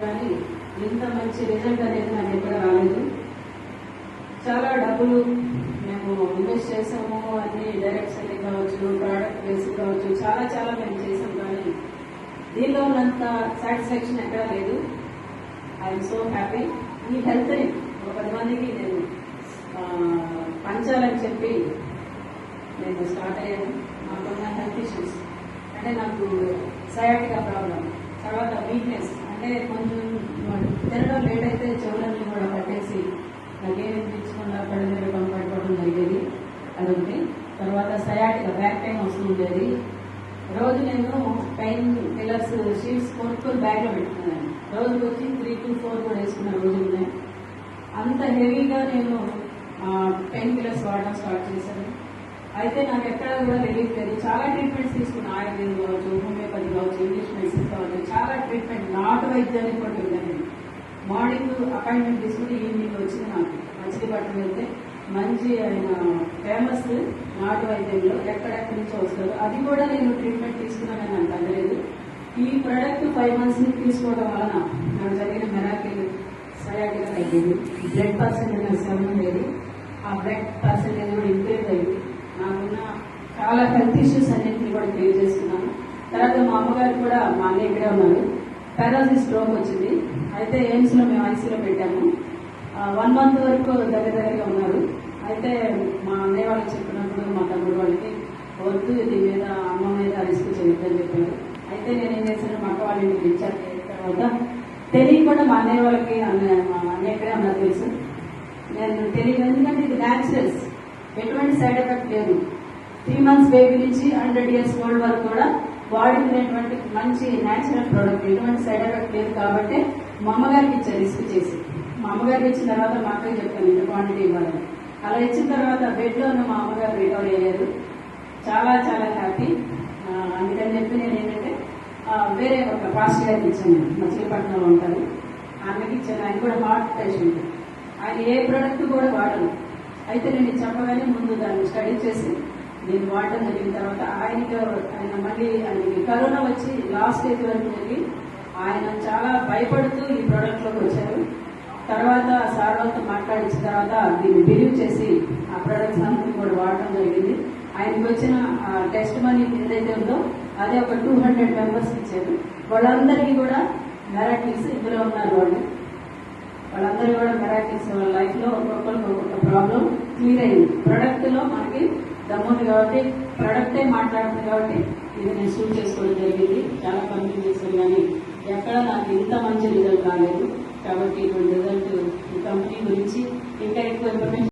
కానీ ఇంత మంచి రిజల్ట్ అనేది నాకు ఎక్కడ రాలేదు. చాలా డబ్బులు మేము ఇన్వెస్ట్ చేసాము, అన్ని డైరెక్ట్ సెల్లింగ్ కావచ్చు, ప్రోడక్ట్ బేసిక్ కావచ్చు, చాలా చాలా మేము చేసాం. కానీ దీనిలో ఉన్నంత సాటిస్ఫాక్షన్ ఎక్కడా లేదు. I'm so happy. ఈ హెల్త్ని ఒక 10 మందికి నేను పంచాలని చెప్పి నేను స్టార్ట్ అయ్యాను. నాకున్న హెల్త్ ఇష్యూస్ అంటే నాకు సయాటికా ప్రాబ్లం, తర్వాత వీక్నెస్ అంటే కొంచెం తినడం లేట్ అయితే చెవులన్నీ కూడా పట్టేసి నాకేం వినిపించకుండా కళ్ళు మీద పడిపోవడం జరిగేది. అదొకటి. తర్వాత సయాటికా బ్యాక్ పెయిన్ వస్తుండేది. రోజు నేను పెయిన్ కిల్లర్స్ షీట్స్ కొనుక్కొని బ్యాగ్లో పెట్టుకున్నాను. రోజుకి వచ్చి 3 to 4 కూడా వేసుకున్న రోజులు ఉన్నాయి. అంత హెవీగా నేను పెయిన్ కిల్లర్స్ వాడడం స్టార్ట్ చేశాను. అయితే నాకు ఎక్కడ కూడా రిలీఫ్ లేదు. చాలా ట్రీట్మెంట్స్ తీసుకున్నాను. ఆయుర్వేదం కావచ్చు, హోమియోపతి కావచ్చు, ఇంగ్లీష్ మెడిసిన్స్ కావచ్చు, చాలా ట్రీట్మెంట్. నాటు వైద్యానికి కూడా వెళ్ళాను. మార్నింగ్ అపాయింట్మెంట్ తీసుకుని ఈవినింగ్ వచ్చింది. నాకు మచిలీపట్నం వెళ్తే మంచి ఆయన ఫేమస్ నాటు వైద్యంలో ఎక్కడెక్కడి నుంచో వస్తారు. అది కూడా నేను ట్రీట్మెంట్ తీసుకున్నానని నాకు అందలేదు. ఈ ప్రొడక్ట్ 5 months నుంచి తీసుకోవడం వలన నాకు జరిగిన మెరాకిల్ సయాటికా తగ్గింది. బ్లడ్ పర్సెంటేజ్ నాకు 7 ఉండేది. ఆ బ్లడ్ పర్సెంటేజ్ కూడా ఇంక్రీజ్ అయింది. నాకున్న చాలా హెల్త్ ఇష్యూస్ అన్నింటినీ కూడా క్లియర్ చేసుకున్నాను. తర్వాత మా అమ్మగారు కూడా, మా అన్నయ్య ఇక్కడే ఉన్నారు, పారాలసిస్ స్ట్రోక్ వచ్చింది. అయితే ఎయిమ్స్లో మేము ఐసీలో పెట్టాము. 1 month వరకు దగ్గరగా ఉన్నారు. అయితే మా అన్నయ్య వాళ్ళకి చెప్పినప్పుడు మా తమ్ముడు వాళ్ళకి వద్దు, దీని మీద అమ్మ మీద రిస్క్ చేయొద్దని చెప్పారు. అయితే నేను ఏం చేశాను, మా అక్క వాళ్ళ ఇంటికి ఇచ్చాను. తర్వాత తెలియకుండా మా అన్నయ్య వాళ్ళకి, మా అన్నయ్య ఇక్కడే ఉన్నారు తెలుసు, నేను తెలియదు. ఎందుకంటే ఇది న్యాచురల్స్, ఎటువంటి సైడ్ ఎఫెక్ట్ లేదు. 3 months బేబీ నుంచి 100 years ఓల్డ్ వరకు కూడా వాడుకునేటువంటి మంచి న్యాచురల్ ప్రోడక్ట్, ఎటువంటి సైడ్ ఎఫెక్ట్ లేదు. కాబట్టి మా అమ్మగారికి ఇచ్చారు రిస్క్ చేసి. మా అమ్మగారికి ఇచ్చిన తర్వాత మా అక్కకి చెప్తాను ఇంత క్వాంటిటీ ఇవ్వాలని. అలా ఇచ్చిన తర్వాత బెడ్లో ఉన్న మా అమ్మగారు రికవరీ అయ్యారు. చాలా చాలా హ్యాపీ. అందుకని చెప్పి నేను ఏంటంటే వేరే ఒక పాస్ట్ గారికి ఇచ్చాను. నేను మచిలీపట్నంలో ఉంటాను, ఆమెకి ఇచ్చాను. ఆయన కూడా హార్ట్ పేషెంట్. ఆయన ఏ ప్రోడక్ట్ కూడా వాడను. అయితే నేను చెప్పగానే ముందు దాన్ని స్టడీ చేసి నేను వాడడం జరిగిన తర్వాత ఆయన మళ్ళీ ఆయనకి కరోనా వచ్చి లాస్ట్ స్టేజ్ వరకు జరిగి ఆయన చాలా భయపడుతూ ఈ ప్రోడక్ట్లోకి వచ్చారు. తర్వాత సార్ వాళ్ళతో మాట్లాడించిన తర్వాత దీన్ని బిలీవ్ చేసి ఆ ప్రోడక్ట్స్ అన్ని కూడా వాడడం జరిగింది. ఆయనకి వచ్చిన టెస్ట్ మనీ ఏదైతే ఉందో అదే ఒక 200 members ఇచ్చారు. వాళ్ళందరికీ కూడా మెరాకిల్స్, ఇందులో ఉన్నారు వాళ్ళందరూ కూడా మెరాకిల్స్. వాళ్ళ లైఫ్లో ఒక్కొక్కరికి ఒక్కొక్క ప్రాబ్లం క్లియర్ అయింది. ప్రొడక్ట్లో మనకి దమ్ముంది కాబట్టి, ప్రొడక్టే మాట్లాడుతుంది కాబట్టి ఇది నేను షూట్ చేసుకోవడం జరిగింది. చాలా కంపెనీ చేశాను కానీ ఎక్కడ నాకు ఇంత మంచి రిజల్ట్ రాలేదు. కాబట్టి ఇటువంటి రిజల్ట్ ఈ కంపెనీ గురించి ఇంకా ఎక్కువ ఇన్ఫర్మేషన్